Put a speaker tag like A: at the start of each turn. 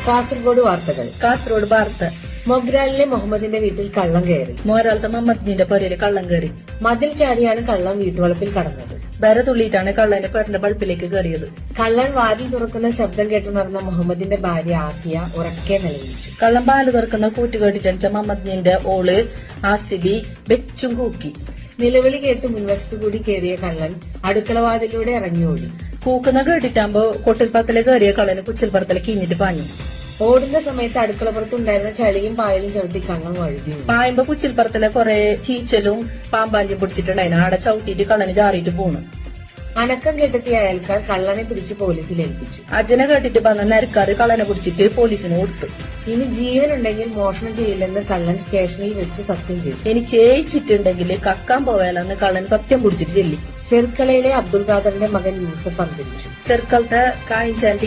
A: കാസർഗോഡ് വാർത്തകൾ.
B: കാസർഗോഡ് വാർത്ത.
A: മൊഗ്രാലിലെ മുഹമ്മദിന്റെ വീട്ടിൽ കള്ളം കയറി.
B: മോരാലത്തെ മുഹമ്മദിന്റെ പൊരയില് കള്ളം കയറി.
A: മതിൽ ചാടിയാണ് കള്ളം വീട്ടുവളപ്പിൽ കടന്നത്.
B: ബര തുള്ളിയിട്ടാണ് കള്ളന്റെ പെരന്റെ ബൾപ്പിലേക്ക് കയറിയത്.
A: കള്ളൻ വാതിൽ തുറക്കുന്ന ശബ്ദം കേട്ടുണർന്ന മുഹമ്മദിന്റെ ഭാര്യ ആസിയ ഉറക്കെ നിലവിളിച്ചു.
B: കള്ളം പാല് തുറക്കുന്ന കൂട്ടുകെട്ടിട്ടടിച്ച മുഹമ്മദിന്റെ ഓള് ആസിബി വെച്ചും കൂക്കി.
A: നിലവിളി കേട്ട് മുൻവശത്തു കൂടി കയറിയ കള്ളൻ അടുക്കളവാതിലൂടെ ഇറങ്ങിയോടി.
B: കൂക്കുന്ന കേട്ടിട്ടാകുമ്പോ കൊട്ടിൽപ്പറത്തിലെ കയറിയ കള്ളന് കുച്ചിൽപ്പുറത്തിലെ കിഞ്ഞിട്ട് പാഞ്ഞു.
A: ഓടുന്ന സമയത്ത് അടുക്കളപ്പുറത്തുണ്ടായിരുന്ന ചളിയും പായലും ചവിട്ടി കള്ളം വഴുതി.
B: പായുമ്പോ കുച്ചിൽപ്പുറത്തിലെ കുറെ ചീച്ചലും പാമ്പാഞ്ചും പിടിച്ചിട്ടുണ്ടായിരുന്നു. ആടെ ചവിട്ടിയിട്ട് കള്ളന് ചാറിയിട്ട് പോണു.
A: അനക്കം കെട്ടെത്തിയ അയൽക്കാർ കള്ളനെ പിടിച്ച് പോലീസിൽ ഏൽപ്പിച്ചു.
B: അജനെ കേട്ടിട്ട് വന്ന നരക്കാര് കള്ളനെ പിടിച്ചിട്ട് പോലീസിന് കൊടുത്തു.
A: ഇനി ജീവനുണ്ടെങ്കിൽ മോഷണം ചെയ്യില്ലെന്ന് കള്ളൻ സ്റ്റേഷനിൽ വെച്ച് സത്യം ചെയ്തു.
B: ഇനി ചേച്ചിട്ടുണ്ടെങ്കിൽ കക്കാൻ പോയാലെന്ന് കള്ളൻ സത്യം പിടിച്ചിട്ട് ചെല്ലി.
A: ചെർക്കളയിലെ അബ്ദുൾ ഖാദറിന്റെ മകൻ യൂസഫ് അന്തരിച്ചു.
B: ചെറുക്കലത്തെ കായിച്ചാന്റെ